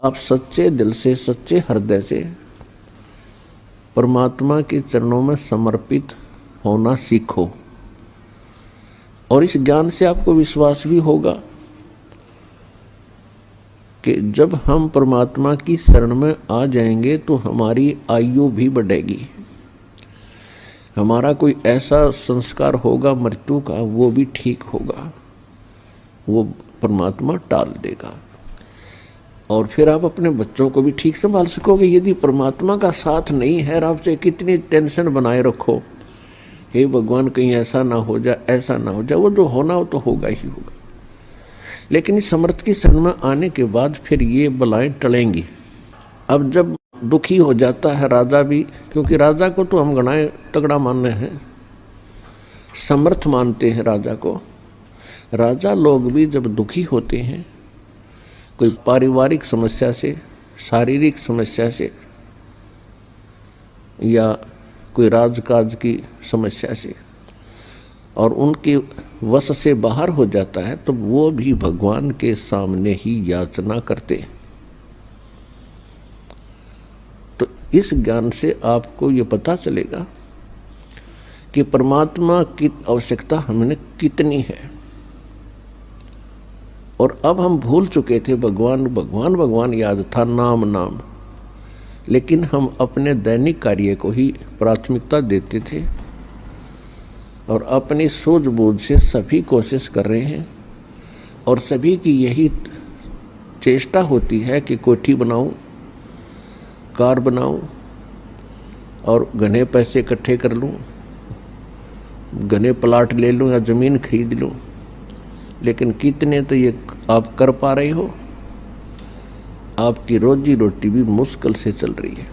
आप सच्चे दिल से, सच्चे हृदय से परमात्मा के चरणों में समर्पित होना सीखो। और इस ज्ञान से आपको विश्वास भी होगा कि जब हम परमात्मा की शरण में आ जाएंगे तो हमारी आयु भी बढ़ेगी। हमारा कोई ऐसा संस्कार होगा मृत्यु का, वो भी ठीक होगा, वो परमात्मा टाल देगा। और फिर आप अपने बच्चों को भी ठीक संभाल सकोगे। यदि परमात्मा का साथ नहीं है, आपसे कितनी टेंशन बनाए रखो, हे भगवान कहीं ऐसा ना हो जाए, ऐसा ना हो जाए, वो जो होना हो तो होगा ही होगा। लेकिन इस समर्थ की शरण में आने के बाद फिर ये बलाएं टलेंगी। अब जब दुखी हो जाता है राजा भी, क्योंकि राजा को तो हम गणाए तगड़ा मानने हैं, समर्थ मानते हैं राजा को। राजा लोग भी जब दुखी होते हैं कोई पारिवारिक समस्या से, शारीरिक समस्या से, या कोई राजकाज की समस्या से, और उनके वश से बाहर हो जाता है, तो वो भी भगवान के सामने ही याचना करते हैं। तो इस ज्ञान से आपको ये पता चलेगा कि परमात्मा की आवश्यकता हमें कितनी है। और अब हम भूल चुके थे, भगवान भगवान भगवान याद था, नाम नाम, लेकिन हम अपने दैनिक कार्य को ही प्राथमिकता देते थे और अपनी सूझबूझ से सभी कोशिश कर रहे हैं। और सभी की यही चेष्टा होती है कि कोठी बनाऊं, कार बनाऊं और घने पैसे इकट्ठे कर लूं, घने प्लाट ले लूं या ज़मीन खरीद लूं। लेकिन कितने तो ये आप कर पा रहे हो? आपकी रोजी रोटी भी मुश्किल से चल रही है।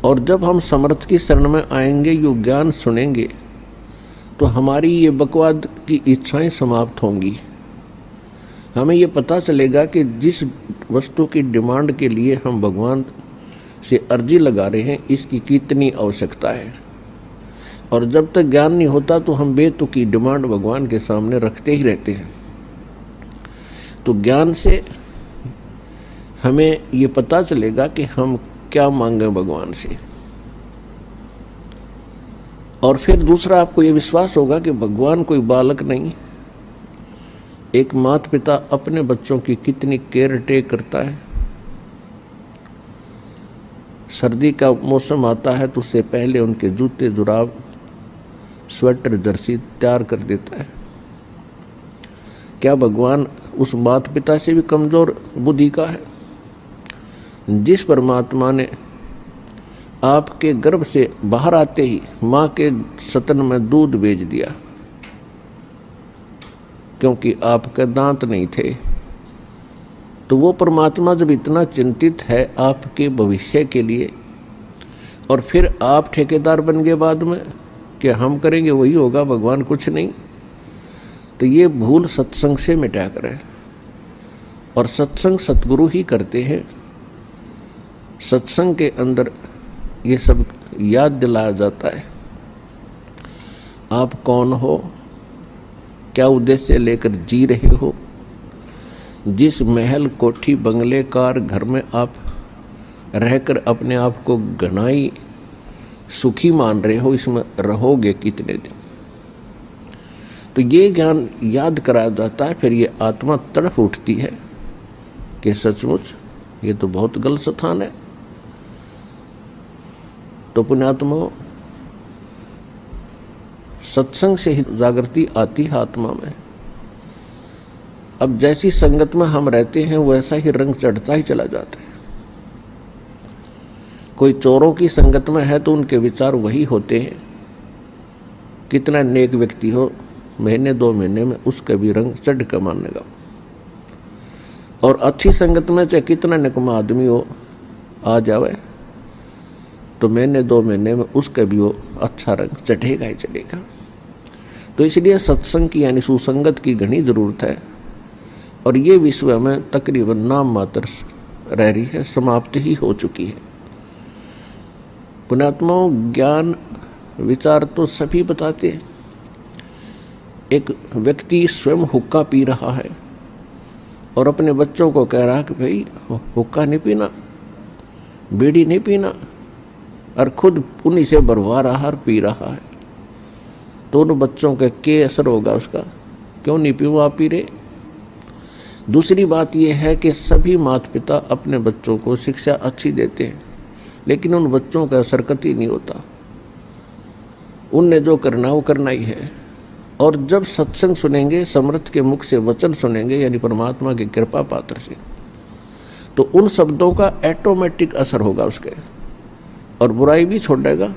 और जब हम समर्थ की शरण में आएंगे, यो ज्ञान सुनेंगे, तो हमारी ये बकवाद की इच्छाएं समाप्त होंगी। हमें ये पता चलेगा कि जिस वस्तु की डिमांड के लिए हम भगवान से अर्जी लगा रहे हैं, इसकी कितनी आवश्यकता है। और जब तक ज्ञान नहीं होता तो हम बेतुकी डिमांड भगवान के सामने रखते ही रहते हैं। तो ज्ञान से हमें ये पता चलेगा कि हम क्या मांगे भगवान से। और फिर दूसरा, आपको ये विश्वास होगा कि भगवान कोई बालक नहीं। एक माता पिता अपने बच्चों की कितनी केयर टेक करता है। सर्दी का मौसम आता है तो उससे पहले उनके जूते जुराब, स्वेटर, जर्सी तैयार कर देता है। क्या भगवान उस माता पिता से भी कमजोर बुद्धि का है? जिस परमात्मा ने आपके गर्भ से बाहर आते ही माँ के स्तन में दूध भेज दिया, क्योंकि आपके दांत नहीं थे, तो वो परमात्मा जब इतना चिंतित है आपके भविष्य के लिए, और फिर आप ठेकेदार बन गए बाद में कि हम करेंगे वही होगा, भगवान कुछ नहीं, तो ये भूल सत्संग से मिटा करें। और सत्संग सतगुरु ही करते हैं। सत्संग के अंदर ये सब याद दिलाया जाता है। आप कौन हो, क्या उद्देश्य लेकर जी रहे हो, जिस महल, कोठी, बंगले, कार, घर में आप रहकर अपने आप को घनाई सुखी मान रहे हो, इसमें रहोगे कितने दिन। तो ये ज्ञान याद कराया जाता है। फिर ये आत्मा तड़प उठती है कि सचमुच ये तो बहुत गलत स्थान है। तो पुण्यात्मा, सत्संग से ही जागृति आती है आत्मा में। अब जैसी संगत में हम रहते हैं वैसा ही रंग चढ़ता ही चला जाता है। कोई चोरों की संगत में है तो उनके विचार वही होते हैं। कितना नेक व्यक्ति हो, महीने 2 महीने में उसका भी रंग चढ़ कर मानेगा। और अच्छी संगत में चाहे कितना निकम्मा आदमी हो आ जावे, तो महीने 2 महीने में उसका भी वो अच्छा रंग चढ़ेगा ही चढ़ेगा। तो इसलिए सत्संग की यानी सुसंगत की घनी जरूरत है। और ये विश्व में तकरीबन नाम मात्र रह रही है, समाप्त ही हो चुकी है। पुण्यात्माओं, ज्ञान विचार तो सभी बताते हैं। एक व्यक्ति स्वयं हुक्का पी रहा है और अपने बच्चों को कह रहा कि भाई हुक्का नहीं पीना, बीड़ी नहीं पीना, और खुद उन्हीं से भरवा रहा और पी रहा है, तो उन बच्चों का क्या असर होगा उसका? क्यों नहीं पी, वो आप पी रहे। दूसरी बात यह है कि सभी माता पिता अपने बच्चों को शिक्षा अच्छी देते हैं, लेकिन उन बच्चों का असर कतई नहीं होता। उनने जो करना वो करना ही है। और जब सत्संग सुनेंगे, समर्थ के मुख से वचन सुनेंगे, यानी परमात्मा की कृपा पात्र से, तो उन शब्दों का ऑटोमेटिक असर होगा उसके, और बुराई भी छोड़ेगा,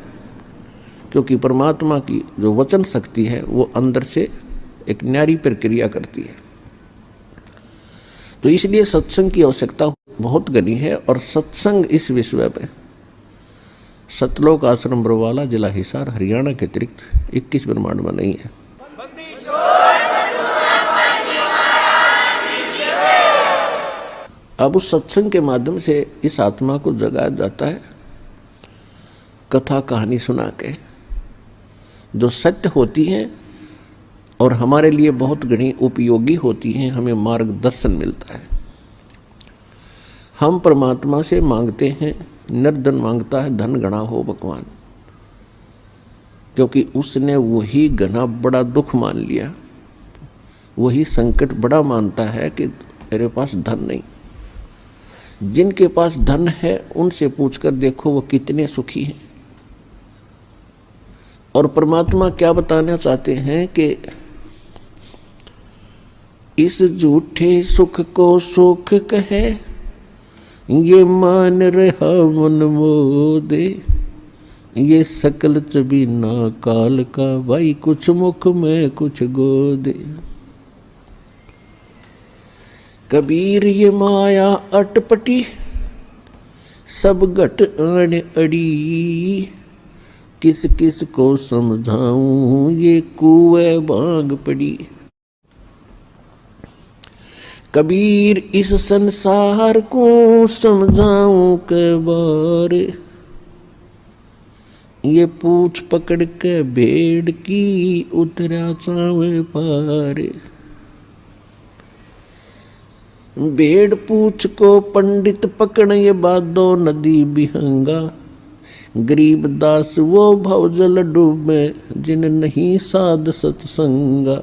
क्योंकि परमात्मा की जो वचन शक्ति है वो अंदर से एक न्यारी प्रक्रिया करती है। तो इसलिए सत्संग की आवश्यकता बहुत घनी है। और सत्संग इस विषय पे सतलोक आश्रम बरवाला, जिला हिसार, हरियाणा के अतिरिक्त 21 ब्रह्मांड में नहीं है। अब उस सत्संग के माध्यम से इस आत्मा को जगाया जाता है, कथा कहानी सुना के, जो सत्य होती हैं और हमारे लिए बहुत घनी उपयोगी होती हैं। हमें मार्गदर्शन मिलता है। हम परमात्मा से मांगते हैं, निर्धन मांगता है धन घना हो भगवान, क्योंकि उसने वही घना बड़ा दुख मान लिया, वही संकट बड़ा मानता है कि मेरे पास धन नहीं। जिनके पास धन है उनसे पूछकर देखो वो कितने सुखी हैं। और परमात्मा क्या बताना चाहते हैं कि इस झूठे सुख को सुख कहे, ये मान रहा मन मोदे, ये सकल चबीना काल का, भाई कुछ मुख में कुछ गोदे। कबीर ये माया अटपटी, सब घट आने अड़ी, किस किस को समझाऊं ये कुएं भांग पड़ी। कबीर इस संसार को समझाऊं के बारे, ये पूछ पकड़ के भेड़ की उतरा चावे पारे। भेड़ पूछ को पंडित पकड़, ये बादो नदी बिहंगा, गरीब दास वो भवजल डूबे, जिन नहीं साध सत्संगा।